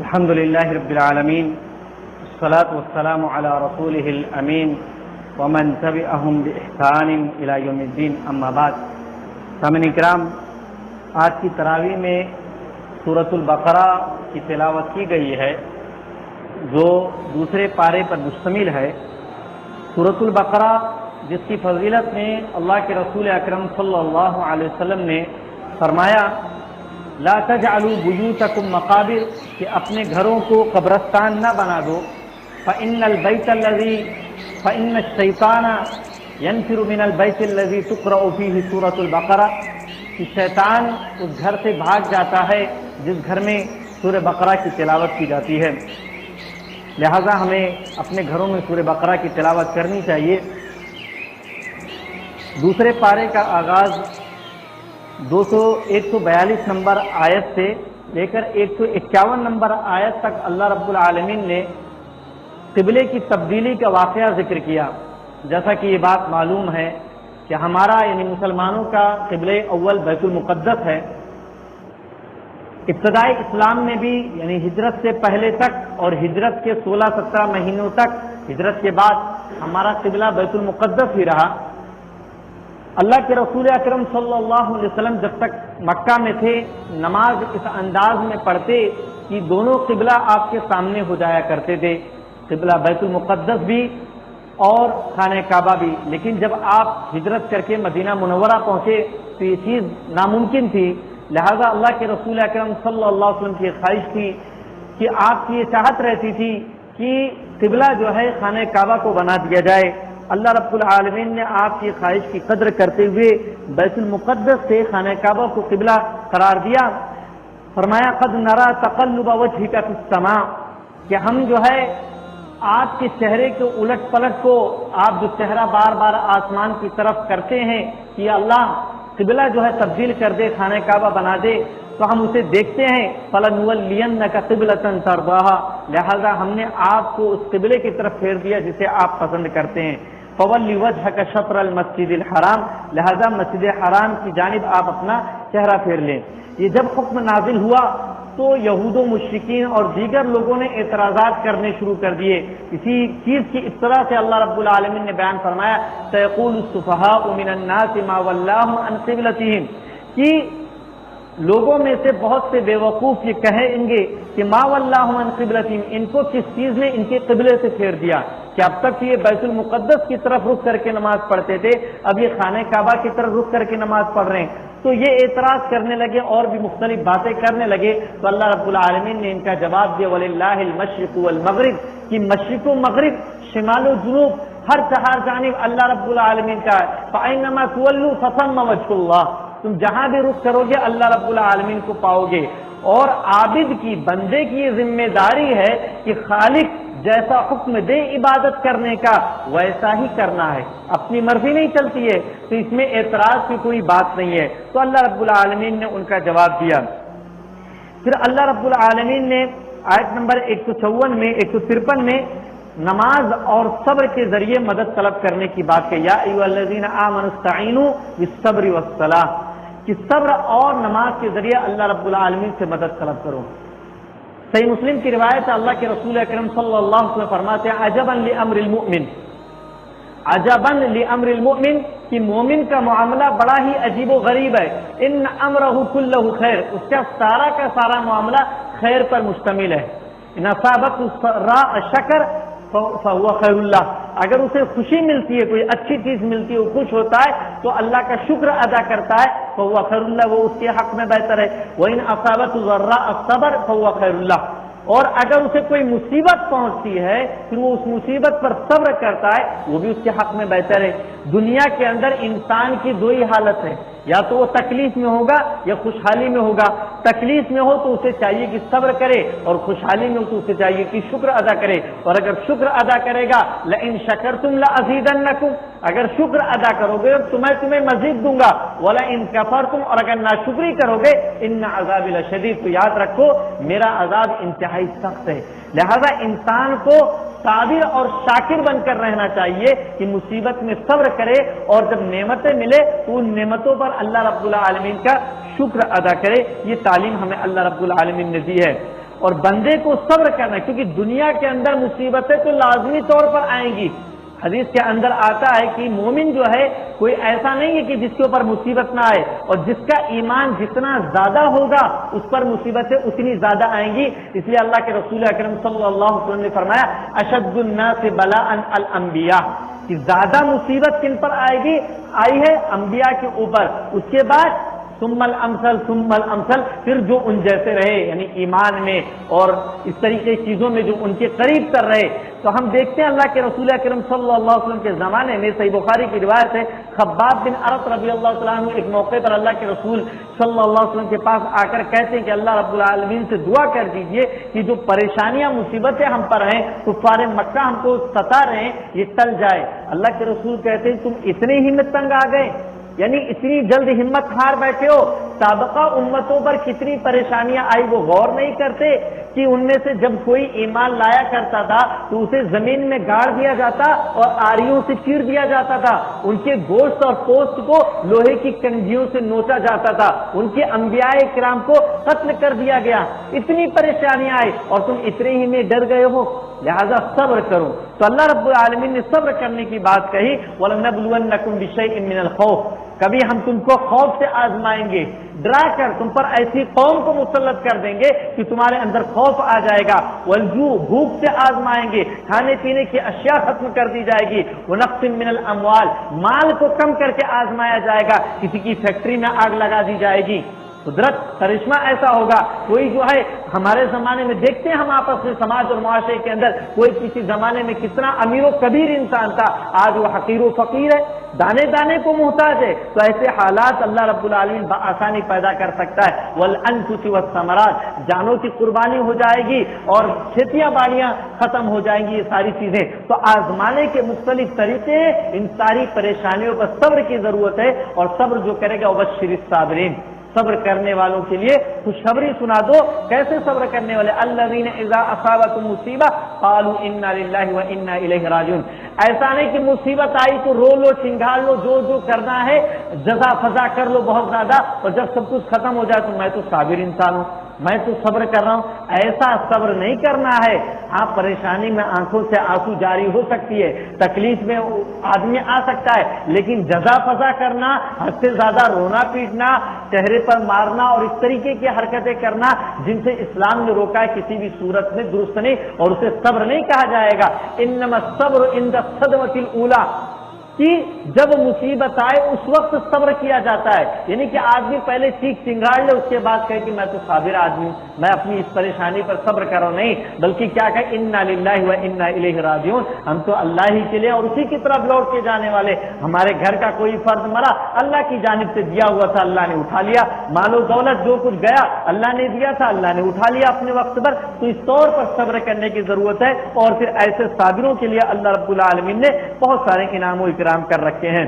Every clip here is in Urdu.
الحمد لله رب العالمين والصلاة والسلام على رسوله الأمين ومن تبعهم بإحسان إلى يوم الدين اما بعد. سامعین کرام، آج کی تراویح میں سورۃ البقرہ کی تلاوت کی گئی ہے جو دوسرے پارے پر مشتمل ہے. سورۃ البقرہ جس کی فضیلت میں اللہ کے رسول اکرم صلی اللہ علیہ وسلم نے فرمایا لا تجعلوا بیوتکم مقابر، کہ اپنے گھروں کو قبرستان نہ بنا دو. فإن الشیطان ينفر من البیت الذی تقرأ فیہ سورۃ البقرہ، کہ شیطان اس گھر سے بھاگ جاتا ہے جس گھر میں سورہ بقرہ کی تلاوت کی جاتی ہے. لہذا ہمیں اپنے گھروں میں سورہ بقرہ کی تلاوت کرنی چاہیے. دوسرے پارے کا آغاز 142 نمبر آیت سے لے کر 151 نمبر آیت تک اللہ رب العالمین نے قبلے کی تبدیلی کا واقعہ ذکر کیا. جیسا کہ یہ بات معلوم ہے کہ ہمارا یعنی مسلمانوں کا قبلہ اول بیت المقدس ہے. ابتدائی اسلام میں بھی یعنی ہجرت سے پہلے تک اور ہجرت کے 16-17 مہینوں تک، ہجرت کے بعد ہمارا قبلہ بیت المقدس ہی رہا. اللہ کے رسول اکرم صلی اللہ علیہ وسلم جب تک مکہ میں تھے نماز اس انداز میں پڑھتے کہ دونوں قبلہ آپ کے سامنے ہو جایا کرتے تھے، قبلہ بیت المقدس بھی اور خانہ کعبہ بھی. لیکن جب آپ ہجرت کر کے مدینہ منورہ پہنچے تو یہ چیز ناممکن تھی. لہذا اللہ کے رسول اکرم صلی اللہ علیہ وسلم کی خواہش تھی کہ آپ کی یہ چاہت رہتی تھی کہ قبلہ جو ہے خانہ کعبہ کو بنا دیا جائے. اللہ رب العالمین نے آپ کی خواہش کی قدر کرتے ہوئے بیت المقدس سے خانہ کعبہ کو قبلہ قرار دیا. فرمایا قد نرى تقلب وجهك في السماء، کہ ہم جو ہے آپ کے چہرے کے الٹ پلٹ کو، آپ جو چہرہ بار بار آسمان کی طرف کرتے ہیں کہ اللہ قبلہ جو ہے تبدیل کر دے، خانہ کعبہ بنا دے، تو ہم اسے دیکھتے ہیں. فَلَنُوَلِّيَنَّكَ قِبْلَةً تَرْضَاهَا، لہذا ہم نے آپ کو اس قبلے کی طرف پھیر دیا جسے آپ پسند کرتے ہیں. فَوَلِّ وَجْهَكَ شَطْرَ الْمَسْجِدِ الْحَرَامِ، لہذا مسجد حرام کی جانب آپ اپنا چہرہ پھیر لیں. یہ جب حکم نازل ہوا تو یہود و مشرکین اور دیگر لوگوں نے اعتراضات کرنے شروع کر دیے. اسی چیز کی ابتدا سے اللہ رب العالمین نے بیان فرمایا سَيَقُولُ السُّفَهَاءُ مِنَ النَّاسِ مَا وَلَّاهُمْ عَنْ قِبْلَتِهِمْ، کہ لوگوں میں سے بہت سے بے وقوف یہ کہیں گے کہ ما واللہ عن قبلتہم، ان کو کس چیز نے ان کے قبلے سے پھیر دیا کہ اب تک یہ بیت المقدس کی طرف رخ کر کے نماز پڑھتے تھے، اب یہ خانہ کعبہ کی طرف رخ کر کے نماز پڑھ رہے ہیں. تو یہ اعتراض کرنے لگے اور بھی مختلف باتیں کرنے لگے. تو اللہ رب العالمین نے ان کا جواب دیا وَلِلَّهِ الْمَشْرِقُ وَالْمَغْرِبُ، کہ مشرق و مغرب، شمال و جنوب، ہر چہار جانب اللہ رب العالمین کا ہے. فَأَيْنَمَا تُوَلُّوا فَثَمَّ وَجْهُ اللَّهِ، تم جہاں بھی رخ کرو گے اللہ رب العالمین کو پاؤ گے. اور عابد کی، بندے کی یہ ذمہ داری ہے کہ خالق جیسا حکم دے عبادت کرنے کا ویسا ہی کرنا ہے، اپنی مرضی نہیں چلتی ہے. تو اس میں اعتراض کی کوئی بات نہیں ہے. تو اللہ رب العالمین نے ان کا جواب دیا. پھر اللہ رب العالمین نے آیت نمبر 154 میں 153 میں نماز اور صبر کے ذریعے مدد طلب کرنے کی بات کہ یا ایھا الذین آمنوا استعینوا بالصبر والصلاۃ، کہ صبر اور نماز کے ذریعے اللہ رب العالمین سے مدد طلب کرو. صحیح مسلم کی روایت ہے اللہ کے رسول اکرم صلی اللہ علیہ وسلم فرماتے ہیں عجبا لامر المؤمن، عجبا لامر المؤمن، کہ مومن کا معاملہ بڑا ہی عجیب و غریب ہے. ان امرہ کلہ خیر، اس کا سارا کا سارا معاملہ خیر پر مشتمل ہے. ان اصابت الراء شکر فهو خیر اللہ، اگر اسے خوشی ملتی ہے، کوئی اچھی چیز ملتی ہے، وہ خوش ہوتا ہے تو اللہ کا شکر ادا کرتا ہے، فهو خیر اللہ، وہ اس کے حق میں بہتر ہے. وَإِنْ أَصَابَتْهُ ضَرَّاءُ صَبَرَ فَهُوَ خَيْرٌ لَهُ، اور اگر اسے کوئی مصیبت پہنچتی ہے پھر وہ اس مصیبت پر صبر کرتا ہے، وہ بھی اس کے حق میں بہتر ہے. دنیا کے اندر انسان کی دو ہی حالت ہے، یا تو وہ تکلیف میں ہوگا یا خوشحالی میں ہوگا. تکلیف میں ہو تو اسے چاہیے کہ صبر کرے، اور خوشحالی میں ہو تو اسے چاہیے کہ شکر ادا کرے. اور اگر شکر ادا کرے گا لئن شکرتم لازیدنکم، اگر شکر ادا کرو گے تو میں تمہیں مزید دوں گا. ولئن کفرتم، اور اگر ناشکری کرو گے ان عذابی لشدید، تو یاد رکھو میرا عذاب انتہائی سخت ہے. لہذا انسان کو صابر اور شاکر بن کر رہنا چاہیے کہ مصیبت میں صبر کرے، اور جب نعمتیں ملے تو ان نعمتوں پر اللہ رب العالمین کا شکر ادا کرے. یہ تعلیم ہمیں اللہ رب العالمین نے دی ہے. اور بندے کو صبر کرنا ہے، کیونکہ دنیا کے اندر مصیبتیں تو لازمی طور پر آئیں گی۔ حدیث کے اندر آتا ہے کہ مومن جو ہے کوئی ایسا نہیں ہے کہ جس کے اوپر مصیبت نہ آئے، اور جس کا ایمان جتنا زیادہ ہوگا اس پر مصیبتیں اتنی زیادہ آئیں گی۔ اس لیے اللہ کے رسول اکرم صلی اللہ علیہ وسلم نے فرمایا اشد الناس بلاء الانبیاء، کہ زیادہ مصیبت کن پر آئی ہے انبیاء کے اوپر، اس کے بعد ثم الامثل ثم الامثل، پھر جو ان جیسے رہے، یعنی ایمان میں اور اس طریقے کی چیزوں میں جو ان کے قریب تر رہے۔ تو ہم دیکھتے ہیں اللہ کے رسول اکرم صلی اللہ علیہ وسلم کے زمانے میں صحیح بخاری کی روایت ہے، خباب بن ارت رضی اللہ تعالیٰ عنہ ایک موقع پر اللہ کے رسول صلی اللہ علیہ وسلم کے پاس آ کر کہتے ہیں کہ اللہ رب العالمین سے دعا کر دیجئے کہ جو پریشانیاں مصیبتیں ہم پر ہیں، کفار مکہ ہم کو ستا رہے ہیں، یہ ٹل جائے۔ اللہ کے رسول کہتے ہیں تم اتنے ہی میں تنگ آ گئے، یعنی اتنی جلد ہمت ہار بیٹھے ہو؟ سابقہ امتوں پر کتنی پریشانیاں آئی، وہ غور نہیں کرتے کہ ان میں سے جب کوئی ایمان لایا کرتا تھا تو اسے زمین میں گاڑ دیا جاتا اور آریوں سے چیر دیا جاتا تھا، ان کے گوشت اور پوست کو لوہے کی کنگھیوں سے نوچا جاتا تھا، ان کے انبیاء کرام کو قتل کر دیا گیا، اتنی پریشانیاں آئی اور تم اتنے ہی میں ڈر گئے ہو، لہذا صبر کرو۔ تو اللہ رب العالمین نے صبر کرنے کی بات کہی، وَلَنَبْلُوَنَّكُمْ بِشَيْءٍ مِّنَ الْخَوْفِ، کبھی ہم تم کو خوف سے آزمائیں گے، ڈرا کر تم پر ایسی قوم کو مسلط کر دیں گے کہ تمہارے اندر خوف آ جائے گا، والجوع، بھوک سے آزمائیں گے، کھانے پینے کی اشیاء ختم کر دی جائے گی، ونقص من الاموال، مال کو کم کر کے آزمایا جائے گا، کسی کی فیکٹری میں آگ لگا دی جائے گی۔ قدرت کرشمہ ایسا ہوگا، کوئی جو ہے ہمارے زمانے میں دیکھتے ہیں ہم آپس میں سماج اور معاشرے کے اندر، کوئی کسی زمانے میں کتنا امیر و کبیر انسان تھا، آج وہ حقیر و فقیر ہے، دانے دانے کو محتاج ہے۔ تو ایسے حالات اللہ رب العالمین بآسانی پیدا کر سکتا ہے۔ والانفس والثمرات، جانوں کی قربانی ہو جائے گی اور کھیتیاں باڑیاں ختم ہو جائیں گی، یہ ساری چیزیں تو آزمانے کے مختلف طریقے ہیں۔ ان ساری پریشانیوں پر صبر کی ضرورت ہے، اور صبر جو کرے گا وبشر الصابرین، صبر کرنے والوں کے لیے خوشخبری سنا دو۔ کیسے صبر کرنے والے؟ الذین اذا اصابتهم مصیبہ قالوا انا للہ وانا الیہ راجعون، ایسا نہیں کہ مصیبت آئی تو رو لو، چنگھاڑ لو، جو کرنا ہے جزا فضا کر لو بہت زیادہ، اور جب سب کچھ ختم ہو جائے تو میں تو صابر انسان ہوں، میں تو صبر کر رہا ہوں۔ ایسا صبر نہیں کرنا ہے۔ ہاں، پریشانی میں آنکھوں سے آنسو جاری ہو سکتی ہے، تکلیف میں آدمی آ سکتا ہے، لیکن جزا فضا کرنا، حد سے زیادہ رونا پیٹنا، چہرے پر مارنا اور اس طریقے کی حرکتیں کرنا جن سے اسلام نے روکا ہے، کسی بھی صورت میں درست نہیں، اور اسے صبر نہیں کہا جائے گا۔ انما الصبر عند الصدمۃ الاولی، کہ جب مصیبت آئے اس وقت صبر کیا جاتا ہے، یعنی کہ آدمی پہلے چیخ چنگاڑ لے، اس کے بعد کہے کہ میں تو صابر آدمی ہوں، میں اپنی اس پریشانی پر صبر کر رہا ہوں، نہیں، بلکہ کیا کہے انا للہ وانا الیہ راجعون، ہم تو اللہ ہی کے لیے اور اسی کی طرف لوٹ کے جانے والے۔ ہمارے گھر کا کوئی فرد مرا، اللہ کی جانب سے دیا ہوا تھا، اللہ نے اٹھا لیا، مال و دولت جو کچھ گیا اللہ نے دیا تھا، اللہ نے اٹھا لیا اپنے وقت پر، تو اس طور پر صبر کرنے کی ضرورت ہے۔ اور پھر ایسے صابروں کے لیے اللہ رب العالمین نے بہت سارے انعام و اکرام کر رکھے ہیں۔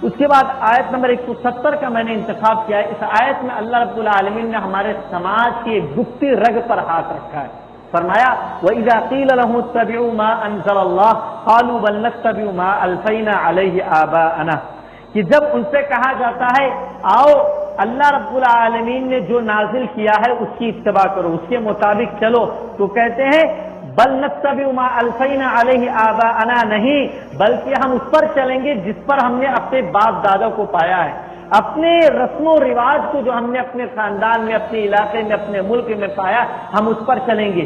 اس کے بعد آیت نمبر 170 کا میں نے انتخاب کیا ہے۔ اس آیت میں اللہ رب العالمین نے ہمارے سماج کی ایک گپتی رگ پر ہاتھ رکھا ہے۔ فرمایا وَإِذَا قِيلَ لَهُمُ اتَّبِعُوا مَا أَنزَلَ اللَّهُ قَالُوا بَلْ نَتَّبِعُ مَا أَلْفَيْنَا عَلَيْهِ آبَاءَنَا، کہ جب ان سے کہا جاتا ہے آؤ اللہ رب العالمین نے جو نازل کیا ہے اس کی اتباع کرو، اس کے مطابق چلو، تو کہتے ہیں بل نتبع ما الفینا علیہ آباءنا، نہیں بلکہ ہم اس پر چلیں گے جس پر ہم نے اپنے باپ دادا کو پایا ہے، اپنے رسم و رواج کو جو ہم نے اپنے خاندان میں، اپنے علاقے میں، اپنے ملک میں پایا، ہم اس پر چلیں گے۔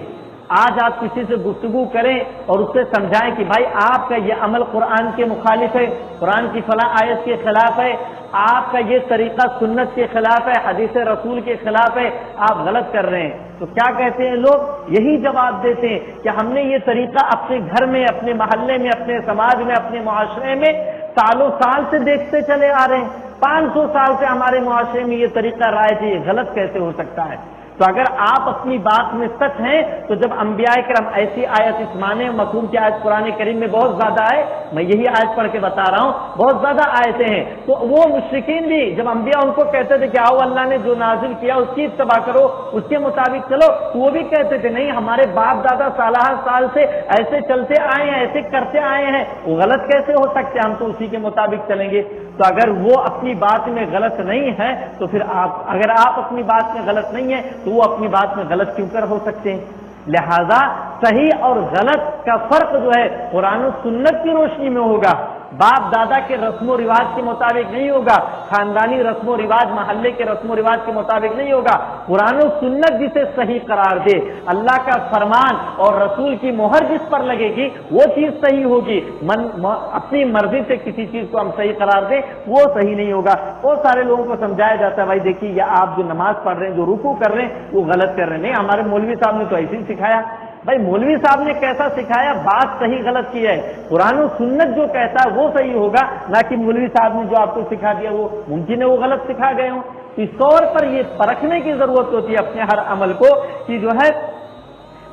آج آپ کسی سے گفتگو کریں اور اس سے سمجھائیں کہ بھائی آپ کا یہ عمل قرآن کے مخالف ہے، قرآن کی فلاں آیت کے خلاف ہے، آپ کا یہ طریقہ سنت کے خلاف ہے، حدیث رسول کے خلاف ہے، آپ غلط کر رہے ہیں، تو کیا کہتے ہیں لوگ؟ یہی جواب دیتے ہیں کہ ہم نے یہ طریقہ اپنے گھر میں، اپنے محلے میں، اپنے سماج میں، اپنے معاشرے میں سالوں سال سے دیکھتے چلے آ رہے ہیں، 500 سال سے ہمارے معاشرے میں یہ طریقہ رائج ہے، یہ غلط کیسے ہو سکتا ہے؟ تو اگر آپ اپنی بات میں سچ ہیں تو جب انبیاء کرام ایسی آیت، اس معنی مفہوم کی آیت قرآن کریم میں بہت زیادہ ہے، میں یہی آیت پڑھ کے بتا رہا ہوں، بہت زیادہ آیتیں ہیں، تو وہ مشرکین بھی جب انبیاء ان کو کہتے تھے کہ آؤ اللہ نے جو نازل کیا اس کی اتباع کرو، اس کے مطابق چلو، تو وہ بھی کہتے تھے نہیں ہمارے باپ دادا سالہ سال سے ایسے چلتے آئے ہیں، ایسے کرتے آئے ہیں، وہ غلط کیسے ہو سکتے، ہم تو اسی کے مطابق چلیں گے۔ تو اگر وہ اپنی بات میں غلط نہیں ہے تو پھر اگر آپ اپنی بات میں غلط نہیں ہے تو وہ اپنی بات میں غلط کیوں کر ہو سکتے ہیں؟ لہذا صحیح اور غلط کا فرق جو ہے قرآن و سنت کی روشنی میں ہوگا، باپ دادا کے رسم و رواج کے مطابق نہیں ہوگا، خاندانی رسم و رواج، محلے کے رسم و رواج کے مطابق نہیں ہوگا۔ قرآن و سنت جسے صحیح قرار دے، اللہ کا فرمان اور رسول کی مہر جس پر لگے گی وہ چیز صحیح ہوگی۔ اپنی مرضی سے کسی چیز کو ہم صحیح قرار دیں وہ صحیح نہیں ہوگا۔ بہت سارے لوگوں کو سمجھایا جاتا ہے بھائی دیکھیے یہ آپ جو نماز پڑھ رہے ہیں، جو رکوع کر رہے ہیں وہ غلط کر رہے ہیں۔ نہیں، ہمارے مولوی صاحب نے تو ایسے ہی سکھایا۔ بھائی مولوی صاحب نے کیسا سکھایا، بات صحیح غلط کی ہے، قرآن و سنت جو کہتا ہے وہ صحیح ہوگا، نہ کہ مولوی صاحب نے جو آپ کو سکھا دیا وہ ممکن ہے وہ غلط سکھا گئے ہوں۔ اس طور پر یہ پرکھنے کی ضرورت ہوتی ہے اپنے ہر عمل کو کہ جو ہے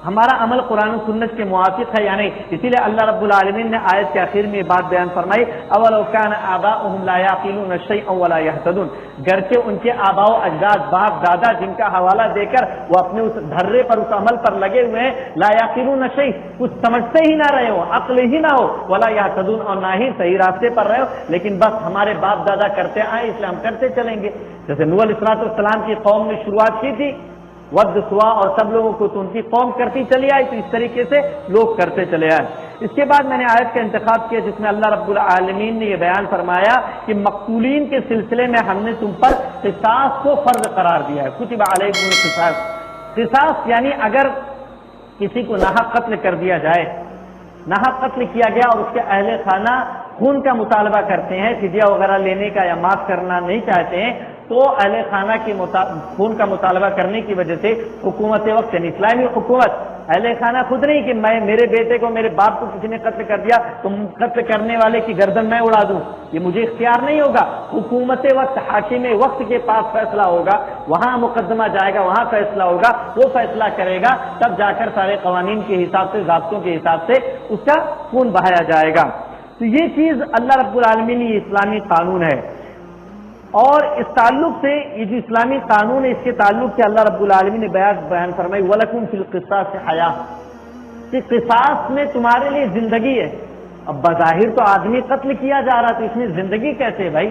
ہمارا عمل قرآن و سنت کے موافق ہے یا نہیں۔ اسی لیے اللہ رب العالمین نے آیت کے آخر میں یہ بات بیان فرمائی، اولو کان آباؤہم لا یعقلون شیئا ولا یہتدون، گرچہ ان کے آباء و اجداد، باپ دادا جن کا حوالہ دے کر وہ اپنے اس دھرے پر، اس عمل پر لگے ہوئے ہیں، لا یعقلون شیئا، کچھ سمجھتے ہی نہ رہے ہو، عقل ہی نہ ہو، ولا یہتدون، اور نہ ہی صحیح راستے پر رہے ہو، لیکن بس ہمارے باپ دادا کرتے آئے اس لیے ہم کرتے چلیں گے۔ جیسے نوح علیہ السلام کی قوم نے شروعات کی تھی، ود سوا اور سب لوگوں کو تو ان کی قوم کرتی چلی آئی، تو اس طریقے سے لوگ کرتے چلے آئے۔ اس کے بعد میں نے آیت کا انتخاب کیا جس میں اللہ رب العالمین نے یہ بیان فرمایا کہ مقتولین کے سلسلے میں ہم نے تم پر قصاص کو فرض قرار دیا ہے۔ کتب علیکم القصاص، قصاص یعنی اگر کسی کو ناحق قتل کر دیا جائے، ناحق قتل کیا گیا اور اس کے اہل خانہ خون کا مطالبہ کرتے ہیں، فدیہ وغیرہ لینے کا یا معاف کرنا نہیں چاہتے ہیں، تو اہل خانہ کی خون کا مطالبہ کرنے کی وجہ سے حکومت وقت یعنی اسلامی حکومت، اہل خانہ خود نہیں کہ میں میرے بیٹے کو، میرے باپ کو کسی نے قتل کر دیا تو قتل کرنے والے کی گردن میں اڑا دوں، یہ مجھے اختیار نہیں ہوگا۔ حکومت وقت، حاکم وقت کے پاس فیصلہ ہوگا، وہاں مقدمہ جائے گا، وہاں فیصلہ ہوگا، وہ فیصلہ کرے گا، تب جا کر سارے قوانین کے حساب سے، ضابطوں کے حساب سے اس کا خون بہایا جائے گا۔ تو یہ چیز اللہ رب العالمین یہ اسلامی قانون ہے، اور اس تعلق سے یہ جو اسلامی قانون ہے اس کے تعلق سے اللہ رب العالمین نے بیان فرمائی وَلَكُمْ فِي الْقِصَاصِ حَيَاةٌ، کہ قصاص میں تمہارے لیے زندگی ہے۔ اب بظاہر تو آدمی قتل کیا جا رہا تو اس میں زندگی کیسے ہے بھائی؟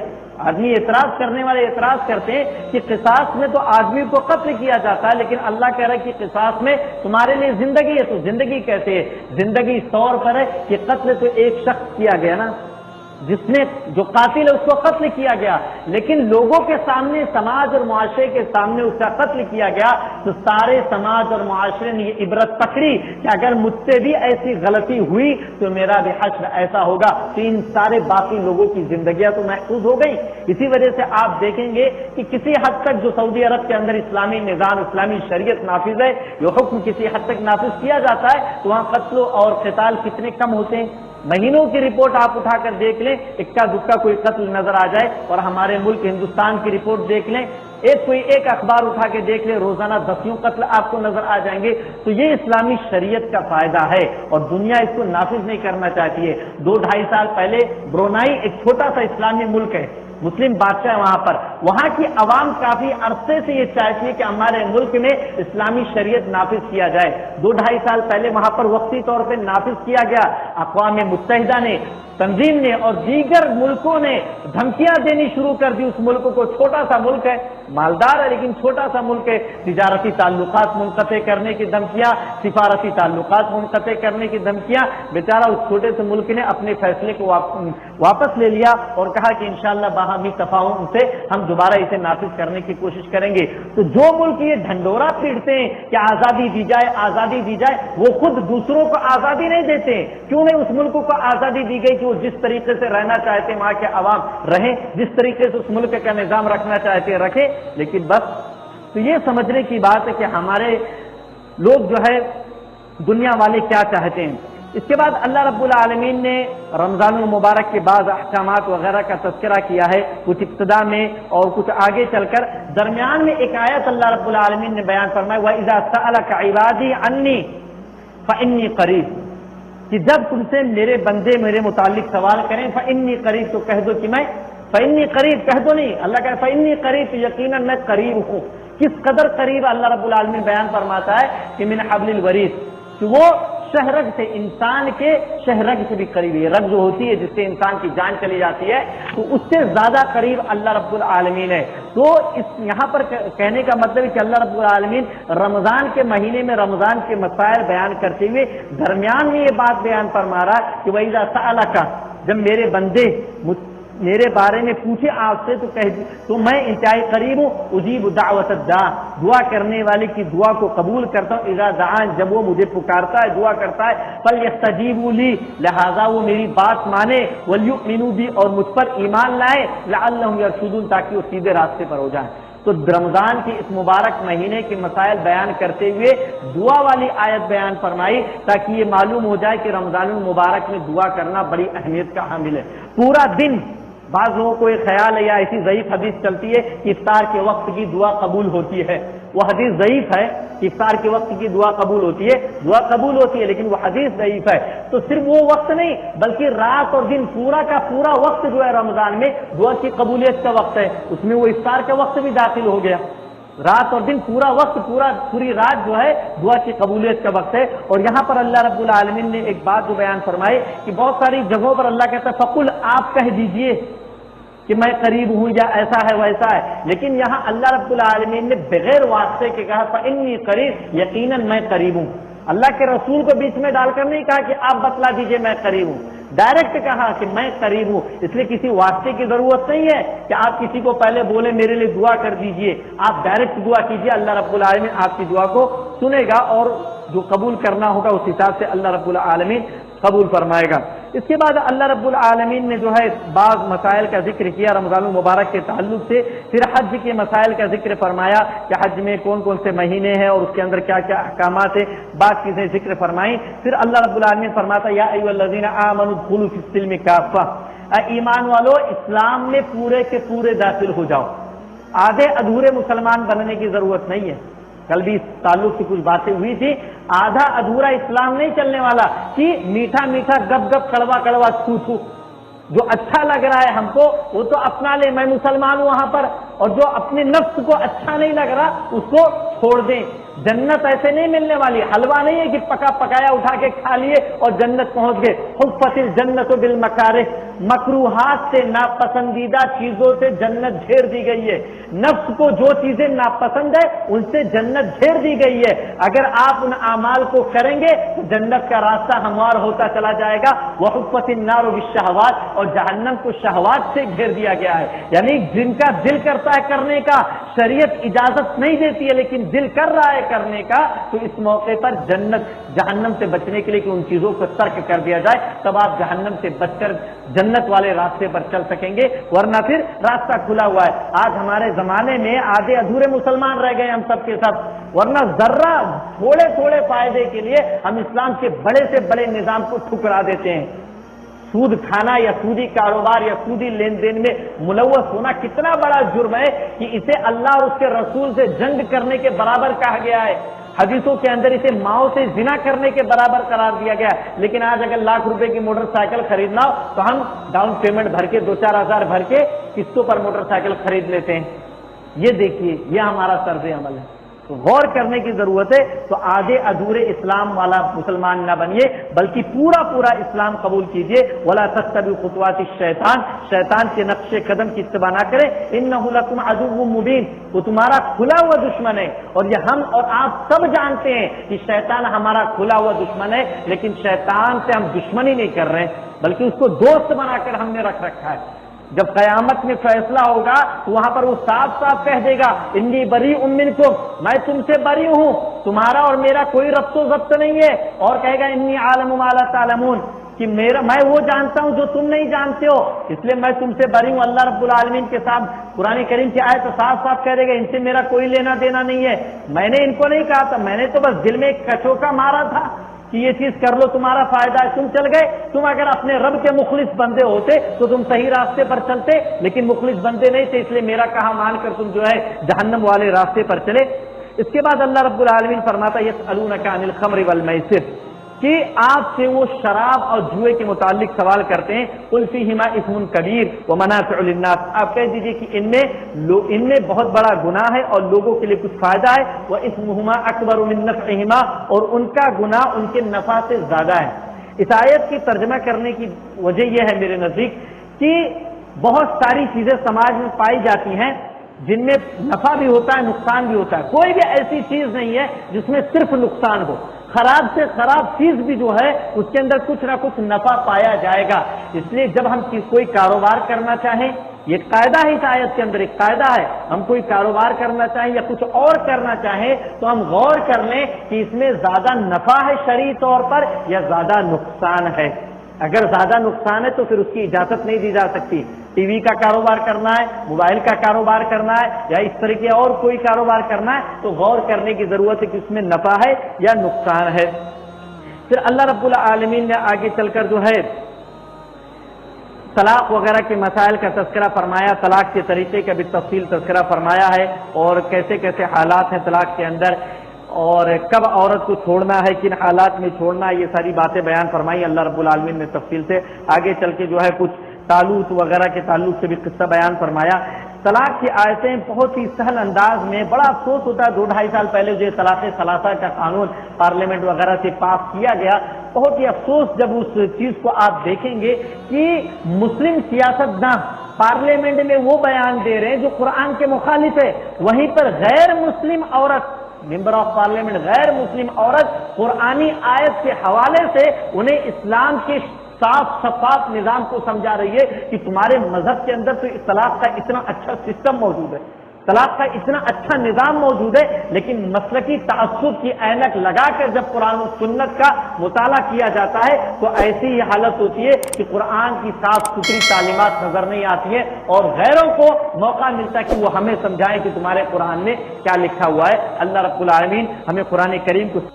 آدمی اعتراض کرنے والے اعتراض کرتے ہیں کہ قصاص میں تو آدمی کو قتل کیا جاتا ہے، لیکن اللہ کہہ رہا ہے کہ قصاص میں تمہارے لیے زندگی ہے، تو زندگی کیسے ہے؟ زندگی اس طور پر ہے کہ قتل تو ایک شخص کیا گیا نا، جس نے جو قاتل ہے اس کو قتل کیا گیا، لیکن لوگوں کے سامنے، سماج اور معاشرے کے سامنے اس کا قتل کیا گیا، تو سارے سماج اور معاشرے نے یہ عبرت پکڑی کہ اگر مجھ سے بھی ایسی غلطی ہوئی تو میرا بھی حشر ایسا ہوگا، تو ان سارے باقی لوگوں کی زندگیاں تو محفوظ ہو گئی۔ اسی وجہ سے آپ دیکھیں گے کہ کسی حد تک جو سعودی عرب کے اندر اسلامی نظام، اسلامی شریعت نافذ ہے، یہ حکم کسی حد تک نافذ کیا جاتا ہے، تو وہاں قتل اور قتال کتنے کم ہوتے ہیں۔ مہینوں کی رپورٹ آپ اٹھا کر دیکھ لیں، اکا دکا کوئی قتل نظر آ جائے، اور ہمارے ملک ہندوستان کی رپورٹ دیکھ لیں، ایک اخبار اٹھا کے دیکھ لیں، روزانہ 10 قتل آپ کو نظر آ جائیں گے۔ تو یہ اسلامی شریعت کا فائدہ ہے، اور دنیا اس کو نافذ نہیں کرنا چاہتی ہے۔ 2-2.5 سال پہلے برونائی ایک چھوٹا سا اسلامی ملک ہے، مسلم بادشاہ ہے وہاں کی عوام کافی عرصے سے یہ چاہتی ہے کہ ہمارے ملک میں اسلامی شریعت نافذ کیا جائے۔ 2-2.5 سال پہلے وہاں پر وقتی طور پہ نافذ کیا گیا، اقوام متحدہ نے، تنظیم نے اور دیگر ملکوں نے دھمکیاں دینی شروع کر دی اس ملک کو۔ چھوٹا سا ملک ہے، مالدار ہے لیکن چھوٹا سا ملک ہے، تجارتی تعلقات منقطع کرنے کی دھمکیاں، سفارتی تعلقات منقطع کرنے کی دھمکیاں۔ بیچارہ اس چھوٹے سے ملک نے اپنے فیصلے کو واپس لے لیا اور کہا کہ انشاءاللہ باہمی تفاہم سے ہم دوبارہ اسے نافذ کرنے کی کوشش کریں گے۔ تو جو ملک یہ ڈھنڈورا پیٹتے ہیں کہ آزادی دی جائے، آزادی دی جائے، وہ خود دوسروں کو آزادی نہیں دیتے ہیں۔ کیوں نہیں اس ملک کو آزادی دی گئی کہ وہ جس طریقے سے رہنا چاہتے ہیں وہاں کے عوام رہیں، جس طریقے سے اس ملک کا نظام رکھنا چاہتے ہیں رکھیں، لیکن بس تو یہ سمجھنے کی بات ہے کہ ہمارے لوگ جو ہے دنیا والے کیا چاہتے ہیں۔ اس کے بعد اللہ رب العالمین نے رمضان المبارک کے بعد احکامات وغیرہ کا تذکرہ کیا ہے، کچھ ابتدا میں اور کچھ آگے چل کر۔ درمیان میں ایک آیت اللہ رب العالمین نے بیان فرمایا وَإِذَا سَأَلَكَ عِبَادِي عَنِّي فَإِنِّي قَرِيبٌ، کہ جب تم سے میرے بندے میرے متعلق سوال کریں فَإِنِّي قَرِيب، تو کہہ دو کہ میں فَإِنِّي قَرِيب، کہہ دو نہیں، اللہ کہے فَإِنِّي قَرِيب، تو یقیناً میں قریب ہوں۔ کس قدر قریب اللہ رب العالمین بیان فرماتا ہے کہ من حبل الورید، کہ وہ شہرگ سے، انسان کے شہرگ سے بھی قریب ہے. رگ جو ہوتی ہے جس سے انسان کی جان چلی جاتی ہے تو اس سے زیادہ قریب اللہ رب العالمین ہے. تو یہاں پر کہنے کا مطلب ہے کہ اللہ رب العالمین رمضان کے مہینے میں رمضان کے مسائل بیان کرتے ہوئے درمیان میں یہ بات بیان فرما رہا کہ وَإِذَا سَأَلَكَ، جب میرے بندے میرے بارے میں پوچھے آپ سے تو میں انتہائی قریب ہوں. اجیب دعوت الداع، دعا کرنے والے کی دعا کو قبول کرتا ہوں. اذا دعان، جب وہ مجھے پکارتا ہے، دعا کرتا ہے. فلیستجیبوا لی، لہذا وہ میری بات مانے. ولیؤمنوا بی، اور مجھ پر ایمان لائے. لعلہم یرشدون، تاکہ وہ سیدھے راستے پر ہو جائیں. تو رمضان کے اس مبارک مہینے کے مسائل بیان کرتے ہوئے دعا والی آیت بیان فرمائی تاکہ یہ معلوم ہو جائے کہ رمضان المبارک میں دعا کرنا بڑی اہمیت کا حامل ہے. پورا دن بعض لوگوں کو ایک خیال ہے یا ایسی ضعیف حدیث چلتی ہے کہ افطار کے وقت کی دعا قبول ہوتی ہے. وہ حدیث ضعیف ہے کہ افطار کے وقت کی دعا قبول ہوتی ہے. دعا قبول ہوتی ہے لیکن وہ حدیث ضعیف ہے. تو صرف وہ وقت نہیں بلکہ رات اور دن پورا کا پورا وقت جو ہے رمضان میں دعا کی قبولیت کا وقت ہے. اس میں وہ افطار کا وقت بھی داخل ہو گیا. رات اور دن پورا وقت پوری رات جو ہے دعا کی قبولیت کا وقت ہے. اور یہاں پر اللہ رب العالمین نے ایک بات جو بیان فرمائی کہ بہت ساری جگہوں پر اللہ کہتا ہے فقل، آپ کہہ دیجئے کہ میں قریب ہوں یا ایسا ہے ویسا ہے. لیکن یہاں اللہ رب العالمین نے بغیر واسطے کے کہا فإنی قریب، یقیناً میں قریب ہوں. اللہ کے رسول کو بیچ میں ڈال کر نہیں کہا کہ آپ بتلا دیجئے میں قریب ہوں، ڈائریکٹ کہا کہ میں قریب ہوں. اس لیے کسی واسطے کی ضرورت نہیں ہے کہ آپ کسی کو پہلے بولے میرے لیے دعا کر دیجئے. آپ ڈائریکٹ دعا کیجئے، اللہ رب العالمین آپ کی دعا کو سنے گا اور جو قبول کرنا ہوگا اس حساب سے اللہ رب العالمین قبول فرمائے گا. اس کے بعد اللہ رب العالمین نے جو ہے بعض مسائل کا ذکر کیا رمضان المبارک کے تعلق سے. پھر حج کے مسائل کا ذکر فرمایا کہ حج میں کون کون سے مہینے ہیں اور اس کے اندر کیا کیا احکامات ہیں، بعض چیزیں ذکر فرمائیں. پھر اللہ رب العالمین فرماتا یا ایھا الذین آمنوا ادخلوا فی السلم کافہ، اے ایمان والو اسلام میں پورے کے پورے داخل ہو جاؤ. آدھے ادھورے مسلمان بننے کی ضرورت نہیں ہے. کل بھی اس تعلق سے کچھ باتیں ہوئی تھی. آدھا ادھورا اسلام نہیں چلنے والا کہ میٹھا میٹھا گپ گپ کڑوا کڑوا تھو تھو، جو اچھا لگ رہا ہے ہم کو وہ تو اپنا لے، میں مسلمان ہوں وہاں پر، اور جو اپنے نفس کو اچھا نہیں لگ رہا اس کو چھوڑ دیں. جنت ایسے نہیں ملنے والی، حلوہ نہیں ہے کہ پکا پکایا اٹھا کے کھا لیے اور جنت پہنچ گئے. حفت الجنت بالمکارہ، مکروہات سے، ناپسندیدہ چیزوں سے جنت گھیر دی گئی ہے. نفس کو جو چیزیں ناپسند ہے ان سے جنت گھیر دی گئی ہے. اگر آپ ان اعمال کو کریں گے تو جنت کا راستہ ہموار ہوتا چلا جائے گا. وحفت النار بالشہوات، اور جہنم کو شہوات سے گھیر دیا گیا ہے. یعنی جن کا دل کرتا ہے کرنے کا شریعت اجازت نہیں دیتی ہے لیکن دل کر رہا ہے کرنے کا، تو اس موقع پر جہنم سے بچنے کے لیے کہ ان چیزوں کو ترک کر دیا جائے، تب آپ جہنم سے بچ کر جنت والے راستے پر چل سکیں گے. ورنہ پھر راستہ کھلا ہوا ہے. آج ہمارے زمانے میں آدھے ادھورے مسلمان رہ گئے ہم سب کے سب، ورنہ ذرہ تھوڑے تھوڑے فائدے کے لیے ہم اسلام کے بڑے سے بڑے نظام کو ٹھکرا دیتے ہیں. سود کھانا یا سودی کاروبار یا سودی لین دین میں ملوث ہونا کتنا بڑا جرم ہے کہ اسے اللہ اور اس کے رسول سے جنگ کرنے کے برابر کہا گیا ہے. حدیثوں کے اندر اسے ماؤں سے زنا کرنے کے برابر قرار دیا گیا. لیکن آج اگر لاکھ روپے کی موٹر سائیکل خریدنا ہو تو ہم ڈاؤن پیمنٹ بھر کے 2-4 ہزار بھر کے قسطوں پر موٹر سائیکل خرید لیتے ہیں. یہ دیکھیے یہ ہمارا طرز عمل ہے. تو غور کرنے کی ضرورت ہے. تو آدھے ادھورے اسلام والا مسلمان نہ بنیے بلکہ پورا پورا اسلام قبول کیجیے. ولا تتبعوا خطوات الشیطان، شیطان کے نقش قدم کی اتباع نہ کریں. انہ لکم عدو مبین، وہ تمہارا کھلا ہوا دشمن ہے. اور یہ ہم اور آپ سب جانتے ہیں کہ شیطان ہمارا کھلا ہوا دشمن ہے، لیکن شیطان سے ہم دشمنی نہیں کر رہے ہیں بلکہ اس کو دوست بنا کر ہم نے رکھ رکھا ہے. جب قیامت میں فیصلہ ہوگا تو وہاں پر وہ صاف صاف کہہ دے گا انی بریء منکم، میں تم سے بری ہوں، تمہارا اور میرا کوئی ربط و ضبط نہیں ہے. اور کہے گا انی عالم ما لا تعلمون، کہ میں وہ جانتا ہوں جو تم نہیں جانتے ہو، اس لیے میں تم سے بری ہوں. اللہ رب العالمین کے ساتھ قرآن کریم کی آیت تو صاف صاف کہہ دے گا ان سے میرا کوئی لینا دینا نہیں ہے. میں نے ان کو نہیں کہا تھا، میں نے تو بس دل میں ایک کچوکا مارا تھا کہ یہ چیز کر لو تمہارا فائدہ ہے، تم چل گئے. تم اگر اپنے رب کے مخلص بندے ہوتے تو تم صحیح راستے پر چلتے، لیکن مخلص بندے نہیں تھے، اس لیے میرا کہا مان کر تم جو ہے جہنم والے راستے پر چلے. اس کے بعد اللہ رب العالمین فرماتا یسألونک عن الخمر والمیسر، کہ آپ سے وہ شراب اور جوئے کے متعلق سوال کرتے ہیں، قل فیہما اسم کبیر ومنافع للناس، آپ کہہ دیجئے کہ ان میں بہت بڑا گناہ ہے اور لوگوں کے لیے کچھ فائدہ ہے، واسمہما اکبر من نفعہما، اور ان کا گناہ ان کے نفع سے زیادہ ہے۔ اس آیت کی ترجمہ کرنے کی وجہ یہ ہے میرے نزدیک کہ بہت ساری چیزیں سماج میں پائی جاتی ہیں جن میں نفع بھی ہوتا ہے، نقصان بھی ہوتا ہے، کوئی بھی ایسی چیز نہیں ہے جس میں صرف نقصان ہو۔ خراب سے خراب چیز بھی جو ہے اس کے اندر کچھ نہ کچھ نفع پایا جائے گا۔ اس لیے جب ہم کوئی کاروبار کرنا چاہیں، یہ قاعدہ ہے، اس آیت کے اندر ایک قاعدہ ہے، ہم کوئی کاروبار کرنا چاہیں یا کچھ اور کرنا چاہیں تو ہم غور کر لیں کہ اس میں زیادہ نفع ہے شرعی طور پر یا زیادہ نقصان ہے۔ اگر زیادہ نقصان ہے تو پھر اس کی اجازت نہیں دی جا سکتی۔ ٹی وی کا کاروبار کرنا ہے، موبائل کا کاروبار کرنا ہے یا اس طرح کے اور کوئی کاروبار کرنا ہے تو غور کرنے کی ضرورت ہے کہ اس میں نفع ہے یا نقصان ہے۔ پھر اللہ رب العالمین نے آگے چل کر جو ہے طلاق وغیرہ کے مسائل کا تذکرہ فرمایا، طلاق کے طریقے کا بھی تفصیل تذکرہ فرمایا ہے اور کیسے کیسے حالات ہیں طلاق کے اندر، اور کب عورت کو چھوڑنا ہے، کن حالات میں چھوڑنا ہے، یہ ساری باتیں بیان فرمائی اللہ رب العالمین نے تفصیل سے۔ آگے چل کے جو ہے کچھ طالوت وغیرہ کے تعلق سے بھی قصہ بیان فرمایا۔ طلاق کی آیتیں بہت ہی سہل انداز میں، بڑا افسوس ہوتا ہے 2-2.5 سال پہلے جو طلاق ثلاثہ کا قانون پارلیمنٹ وغیرہ سے پاس کیا گیا، بہت ہی افسوس جب اس چیز کو آپ دیکھیں گے کہ مسلم سیاستداں پارلیمنٹ میں وہ بیان دے رہے ہیں جو قرآن کے مخالف ہے، وہیں پر غیر مسلم عورت، ممبر آف پارلیمنٹ غیر مسلم عورت قرآنی آیت کے حوالے سے انہیں اسلام کے صاف شفاف نظام کو سمجھا رہی ہے کہ تمہارے مذہب کے اندر تو طلاق کا اتنا اچھا سسٹم موجود ہے، طلاق کا اتنا اچھا نظام موجود ہے، لیکن مسلکی تعصب کی عینک لگا کر جب قرآن و سنت کا مطالعہ کیا جاتا ہے تو ایسی ہی حالت ہوتی ہے کہ قرآن کی صاف ستھری تعلیمات نظر نہیں آتی ہے اور غیروں کو موقع ملتا ہے کہ وہ ہمیں سمجھائیں کہ تمہارے قرآن میں کیا لکھا ہوا ہے۔ اللہ رب العالمین ہمیں قرآن کریم کو